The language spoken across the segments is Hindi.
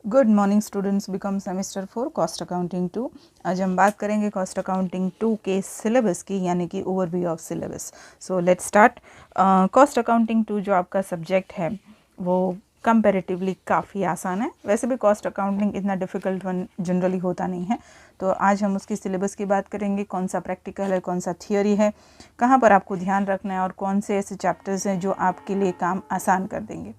Good morning students, become semester 4 cost accounting 2। आज हम बात करेंगे कॉस्ट अकाउंटिंग 2 के सिलेबस की, यानी कि overview of syllabus. So let's start. Cost accounting 2 जो आपका सब्जेक्ट है वो कंपैरेटिवली काफ़ी आसान है। वैसे भी कॉस्ट अकाउंटिंग इतना डिफ़िकल्ट वन जनरली होता नहीं है। तो आज हम उसकी सिलेबस की बात करेंगे, कौन सा प्रैक्टिकल है, कौन सा थियोरी है, कहाँ पर आपको ध्यान रखना है और कौन से ऐसे चैप्टर्स हैं जो आपके लिए काम आसान कर देंगे।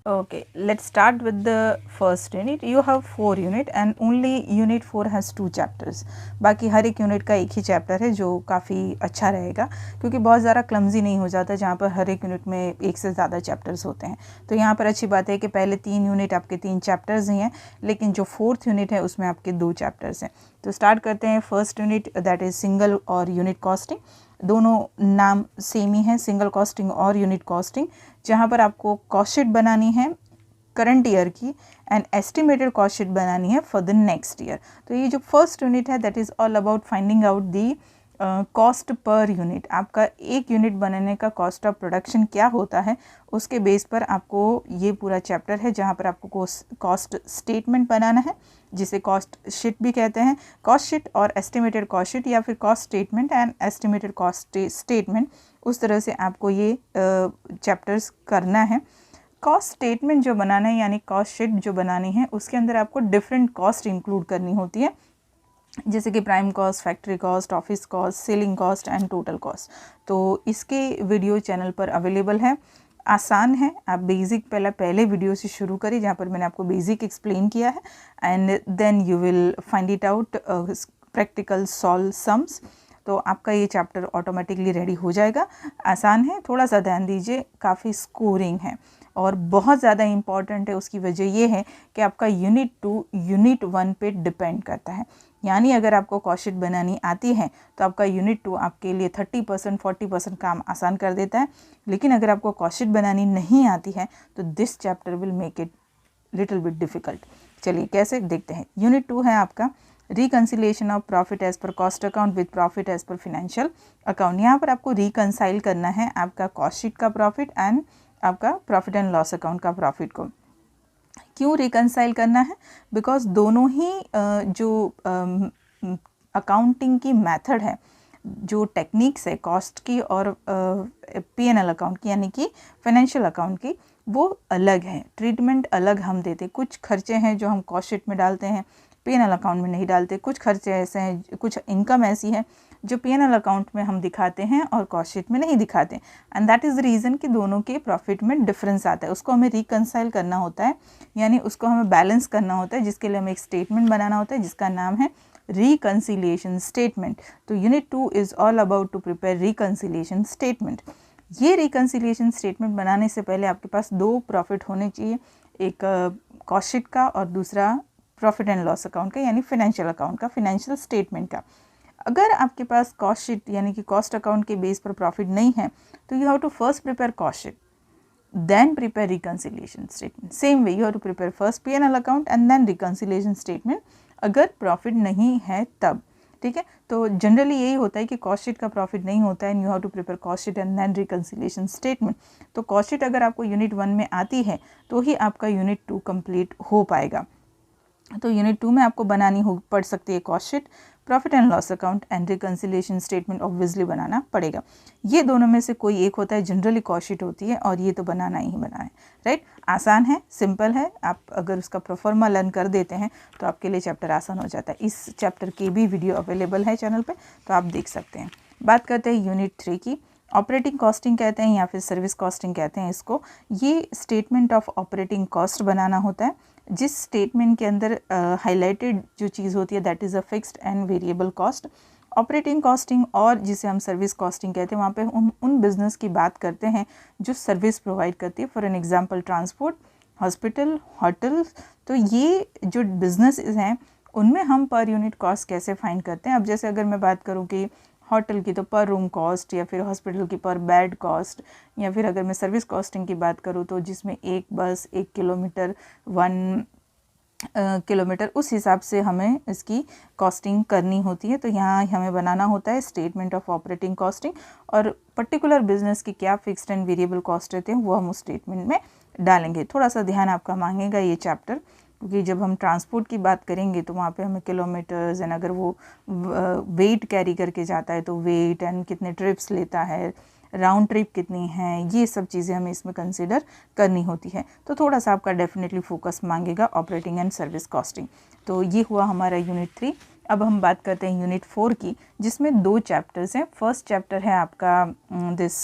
Okay, let's start with the first unit. You have 4 unit and only unit 4 has 2 chapters. बाकी हर एक यूनिट का एक ही चैप्टर है जो काफ़ी अच्छा रहेगा, क्योंकि बहुत ज़्यादा क्लमजी नहीं हो जाता जहाँ पर हर एक यूनिट में एक से ज़्यादा चैप्टर्स होते हैं। तो यहाँ पर अच्छी बात है कि पहले 3 यूनिट आपके 3 चैप्टर्स ही हैं, लेकिन जो 4th यूनिट है उसमें आपके 2 चैप्टर्स हैं। तो स्टार्ट करते हैं first unit, that is single और यूनिट कॉस्टिंग। दोनों नाम सेम ही है, सिंगल कॉस्टिंग और यूनिट कॉस्टिंग, जहाँ पर आपको कॉस्ट शीट बनानी है करंट ईयर की एंड एस्टिमेटेड कॉस्ट शीट बनानी है फॉर द नेक्स्ट ईयर। तो ये जो फर्स्ट यूनिट है that is all about finding out the cost per unit. आपका एक यूनिट बनाने का कॉस्ट ऑफ प्रोडक्शन क्या होता है, उसके बेस पर आपको ये पूरा चैप्टर है, जहाँ पर आपको कॉस्ट स्टेटमेंट बनाना है, जिसे कॉस्ट शीट भी कहते हैं। कॉस्ट शीट और एस्टिमेटेड कॉस्ट शीट, या फिर cost statement and estimated cost statement, उस तरह से आपको ये चैप्टर्स करना है। कॉस्ट स्टेटमेंट जो बनाना है, यानी कॉस्ट शीट जो बनानी है, उसके अंदर आपको डिफरेंट कॉस्ट इंक्लूड करनी होती है, जैसे कि prime cost, factory cost, office cost, selling cost and total cost. तो इसके वीडियो चैनल पर अवेलेबल है, आसान है। आप बेसिक पहले वीडियो से शुरू करिए, जहाँ पर मैंने आपको बेसिक एक्सप्लेन किया है, and then you will find it out practical solve sums. तो आपका ये चैप्टर ऑटोमेटिकली रेडी हो जाएगा। आसान है, थोड़ा सा ध्यान दीजिए, काफ़ी स्कोरिंग है और बहुत ज़्यादा इम्पॉर्टेंट है। उसकी वजह ये है कि आपका यूनिट 2 यूनिट 1 पे डिपेंड करता है। यानी अगर आपको कॉस्ट शीट बनानी आती है तो आपका यूनिट 2 आपके लिए 30% 40% काम आसान कर देता है। लेकिन अगर आपको कॉस्ट शीट बनानी नहीं आती है तो this chapter will make it little bit difficult. चलिए कैसे देखते हैं। यूनिट 2 है आपका reconciliation of profit as per cost account with profit as per financial account. यहाँ पर आपको रिकन्साइल करना है आपका कॉस्ट शीट का प्रॉफिट एंड आपका प्रॉफिट एंड लॉस अकाउंट का प्रॉफिट को। क्यों रिकन्साइल करना है? बिकॉज दोनों ही जो अकाउंटिंग की मेथड है, जो टेक्निक्स है कॉस्ट की और P&L अकाउंट की, यानी कि फाइनेंशियल अकाउंट की, वो अलग है। ट्रीटमेंट अलग हम देते। कुछ खर्चे हैं जो हम कॉस्ट शीट में डालते हैं, P&L अकाउंट में नहीं डालते। कुछ खर्चे ऐसे हैं, कुछ इनकम ऐसी है जो P&L अकाउंट में हम दिखाते हैं और कॉस्ट शीट में नहीं दिखाते। And that is the reason कि दोनों के प्रॉफिट में डिफरेंस आता है। उसको हमें रिकन्साइल करना होता है, यानी उसको हमें बैलेंस करना होता है, जिसके लिए हमें एक स्टेटमेंट बनाना होता है जिसका नाम है रिकन्सिलिएशन स्टेटमेंट। तो unit 2 is all about to prepare reconciliation statement. ये रिकन्सिलिएशन स्टेटमेंट बनाने से पहले आपके पास 2 प्रॉफिट होने चाहिए, एक कॉस्ट शीट का और दूसरा प्रॉफिट एंड लॉस अकाउंट का, यानी फाइनेंशियल अकाउंट का, फाइनेंशियल स्टेटमेंट का। अगर आपके पास कॉस्ट शीट यानी कि कॉस्ट अकाउंट के बेस पर प्रॉफिट नहीं है तो you have to first prepare cost sheet, then prepare reconciliation statement. Same way you have to prepare first P&L account and then reconciliation statement अगर प्रॉफिट नहीं है तब। ठीक है, तो जनरली यही होता है कि कॉस्ट शीट का प्रॉफिट नहीं होता है and you have to prepare cost sheet and then reconciliation statement. तो कॉस्ट शीट अगर आपको यूनिट 1 में आती है तो ही आपका यूनिट 2 कंप्लीट हो पाएगा। तो यूनिट 2 में आपको बनानी पड़ सकती है cost sheet, profit and loss account and reconciliation statement obviously बनाना पड़ेगा। ये दोनों में से कोई एक होता है, जनरली कॉस्ट शीट होती है, और ये तो बनाना ही बनाना है। राइट, आसान है, सिंपल है। आप अगर उसका प्रोफॉर्मा लर्न कर देते हैं तो आपके लिए चैप्टर आसान हो जाता है। इस चैप्टर की भी वीडियो अवेलेबल है चैनल पे, तो आप देख सकते हैं। बात करते हैं यूनिट 3 की। ऑपरेटिंग कॉस्टिंग कहते हैं या फिर सर्विस कॉस्टिंग कहते हैं इसको। ये स्टेटमेंट ऑफ ऑपरेटिंग कॉस्ट बनाना होता है, जिस स्टेटमेंट के अंदर हाईलाइटेड जो चीज़ होती है that is a fixed and variable cost. Operating costing और जिसे हम सर्विस कॉस्टिंग कहते हैं, वहाँ पे उन बिज़नेस की बात करते हैं जो सर्विस प्रोवाइड करती है। For an example transport, hospital, hotel. तो ये जो बिजनेसेस हैं उनमें हम पर यूनिट कॉस्ट कैसे फाइंड करते हैं। अब जैसे अगर मैं बात करूँ कि होटल की तो पर रूम कॉस्ट, या फिर हॉस्पिटल की पर बेड कॉस्ट, या फिर अगर मैं सर्विस कॉस्टिंग की बात करूँ तो जिसमें एक बस, 1 किलोमीटर, 1 किलोमीटर, उस हिसाब से हमें इसकी कॉस्टिंग करनी होती है। तो यहाँ हमें बनाना होता है स्टेटमेंट ऑफ ऑपरेटिंग कॉस्टिंग, और पर्टिकुलर बिजनेस की क्या फिक्स्ड एंड वेरिएबल कॉस्ट रहते हैं वो हम उस स्टेटमेंट में डालेंगे। थोड़ा सा ध्यान आपका मांगेगा ये चैप्टर, क्योंकि जब हम ट्रांसपोर्ट की बात करेंगे तो वहाँ पे हमें किलोमीटर्स एंड अगर वो वेट कैरी करके जाता है तो वेट एंड कितने ट्रिप्स लेता है, राउंड ट्रिप कितनी है, ये सब चीज़ें हमें इसमें कंसिडर करनी होती है। तो थोड़ा सा आपका डेफिनेटली फोकस मांगेगा ऑपरेटिंग एंड सर्विस कॉस्टिंग। तो ये हुआ हमारा यूनिट 3। अब हम बात करते हैं यूनिट 4 की, जिसमें 2 चैप्टर्स हैं। फर्स्ट चैप्टर है आपका this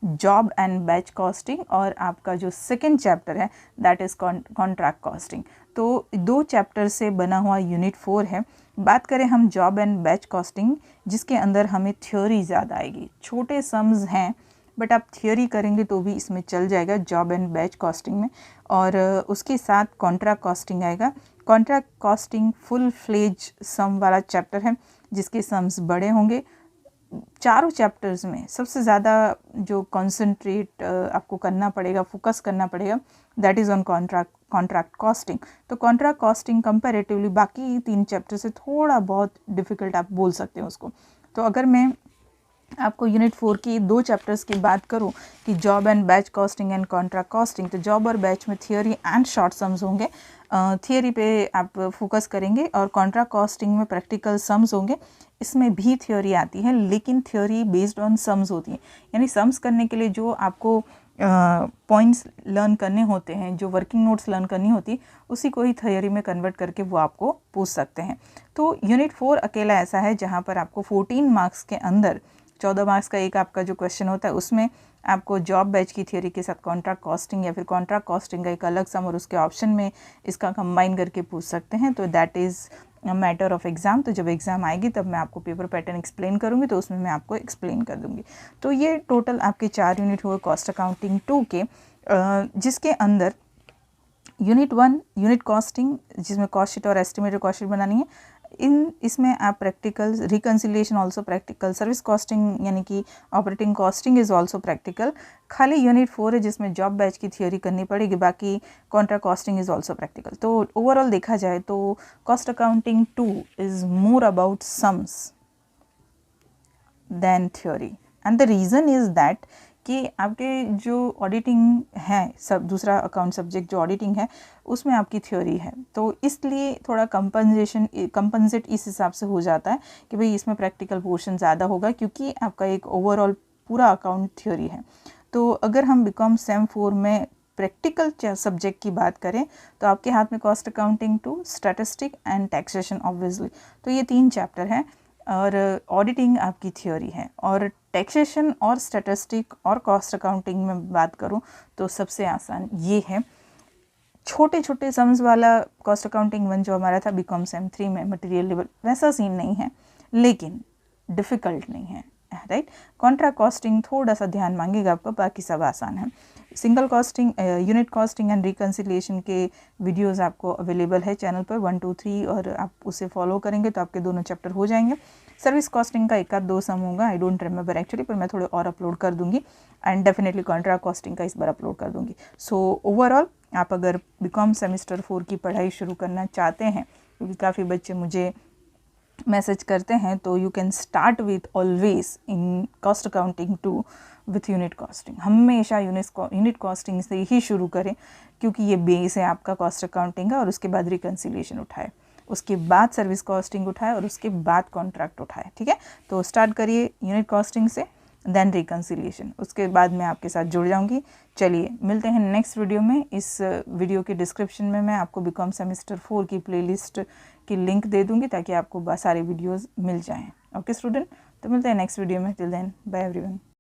job and batch costing, और आपका जो सेकेंड चैप्टर है दैट इज़ कॉन्ट्रैक्ट कॉस्टिंग। तो 2 चैप्टर से बना हुआ यूनिट 4 है। बात करें हम जॉब एंड बैच कॉस्टिंग, जिसके अंदर हमें थ्योरी ज़्यादा आएगी। छोटे सम्स हैं बट आप थियोरी करेंगे तो भी इसमें चल जाएगा जॉब एंड बैच कॉस्टिंग में। और उसके साथ कॉन्ट्रैक्ट कॉस्टिंग आएगा। कॉन्ट्रैक्ट कॉस्टिंग फुल फ्लेज सम वाला चैप्टर है, जिसके सम्स बड़े होंगे। चारों चैप्टर्स में सबसे ज़्यादा जो कॉन्सेंट्रेट आपको करना पड़ेगा, फोकस करना पड़ेगा, that is on contract costing. तो कॉन्ट्रैक्ट कॉस्टिंग कंपैरेटिवली बाकी 3 चैप्टर से थोड़ा बहुत डिफ़िकल्ट आप बोल सकते हैं उसको। तो अगर मैं आपको यूनिट 4 की 2 चैप्टर्स की बात करूं कि job and batch costing and contract costing, तो जॉब और बैच में थियोरी एंड शॉर्ट सम्स होंगे। थियोरी पे आप फोकस करेंगे और कॉन्ट्रैक्ट कॉस्टिंग में प्रैक्टिकल सम्स होंगे। इसमें भी थियोरी आती है लेकिन थियोरी बेस्ड ऑन सम्स होती है, यानी सम्स करने के लिए जो आपको पॉइंट्स लर्न करने होते हैं, जो वर्किंग नोट्स लर्न करनी होती है, उसी को ही थियोरी में कन्वर्ट करके वो आपको पूछ सकते हैं। तो यूनिट 4 अकेला ऐसा है जहाँ पर आपको 14 मार्क्स के अंदर 14 मार्क्स का एक आपका जो क्वेश्चन होता है उसमें आपको जॉब बैच की थियोरी के साथ कॉन्ट्रैक्ट कॉस्टिंग या फिर कॉन्ट्रैक्ट कॉस्टिंग का एक अलग सम और उसके ऑप्शन में इसका कंबाइन करके पूछ सकते हैं। तो that is matter of exam. तो जब एग्ज़ाम आएगी तब मैं आपको पेपर पैटर्न एक्सप्लेन करूँगी, तो उसमें मैं आपको एक्सप्लेन कर दूँगी। तो ये टोटल आपके 4 यूनिट हुए कॉस्ट अकाउंटिंग 2 के, जिसके अंदर यूनिट 1 यूनिट कॉस्टिंग, जिसमें कॉस्ट शीट और एस्टिमेटेड कॉस्ट शीट बनानी है। इसमें आप practical reconciliation also practical, service costing यानी कि operating costing is also practical. खाली यूनिट 4 है जिसमें जॉब बैच की थियोरी करनी पड़ेगी, बाकी contract costing is also practical. तो ओवरऑल देखा जाए तो cost accounting 2 is more about sums than theory, and the reason is that कि आपके जो ऑडिटिंग है, सब दूसरा अकाउंट सब्जेक्ट जो ऑडिटिंग है उसमें आपकी थ्योरी है, तो इसलिए थोड़ा कंपनसेट इस हिसाब से हो जाता है कि भाई इसमें प्रैक्टिकल पोर्शन ज़्यादा होगा, क्योंकि आपका एक ओवरऑल पूरा अकाउंट थ्योरी है। तो अगर हम बीकॉम सेम 4 में प्रैक्टिकल सब्जेक्ट की बात करें तो आपके हाथ में cost accounting 2, statistic and taxation obviously, तो ये 3 चैप्टर हैं। और ऑडिटिंग आपकी थ्योरी है, और टैक्सेशन और स्टैटिस्टिक और कॉस्ट अकाउंटिंग में बात करूं तो सबसे आसान ये है। छोटे छोटे सम्स वाला कॉस्ट अकाउंटिंग 1 जो हमारा था बीकॉम सेम 3 में, मटेरियल लेवल वैसा सीन नहीं है लेकिन डिफ़िकल्ट नहीं है, राइट। कॉन्ट्रैक्ट कॉस्टिंग थोड़ा सा ध्यान मांगेगा आपको, बाकी सब आसान है। Single costing, unit costing and reconciliation के वीडियोस आपको अवेलेबल है चैनल पर 1, 2, 3, और आप उसे फॉलो करेंगे तो आपके दोनों चैप्टर हो जाएंगे। सर्विस कॉस्टिंग का 1-2 सम होगा, आई डोंट रिमेंबर एक्चुअली, पर मैं थोड़े और अपलोड कर दूंगी, एंड डेफिनेटली कॉन्ट्रैक्ट कॉस्टिंग का इस बार अपलोड कर दूंगी। सो ओवरऑल आप अगर बीकॉम सेमेस्टर 4 की पढ़ाई शुरू करना चाहते हैं, क्योंकि काफ़ी बच्चे मुझे मैसेज करते हैं, तो you can start with always in cost accounting 2 with unit costing. हमेशा यूनिट कॉस्टिंग से ही शुरू करें, क्योंकि ये बेस है आपका कॉस्ट अकाउंटिंग का, और उसके बाद रिकन्सिलिएशन उठाए, उसके बाद सर्विस कॉस्टिंग उठाए, और उसके बाद कॉन्ट्रैक्ट उठाए, ठीक है। तो स्टार्ट करिए यूनिट कॉस्टिंग से, देन रिकन्सिलिएशन, उसके बाद मैं आपके साथ जुड़ जाऊंगी। चलिए मिलते हैं नेक्स्ट वीडियो में। इस वीडियो के डिस्क्रिप्शन में मैं आपको बीकॉम सेमेस्टर 4 की प्लेलिस्ट की लिंक दे दूंगी, ताकि आपको सारे वीडियोस मिल जाएं। ओके स्टूडेंट, तो मिलते हैं नेक्स्ट वीडियो में। Till then bye everyone.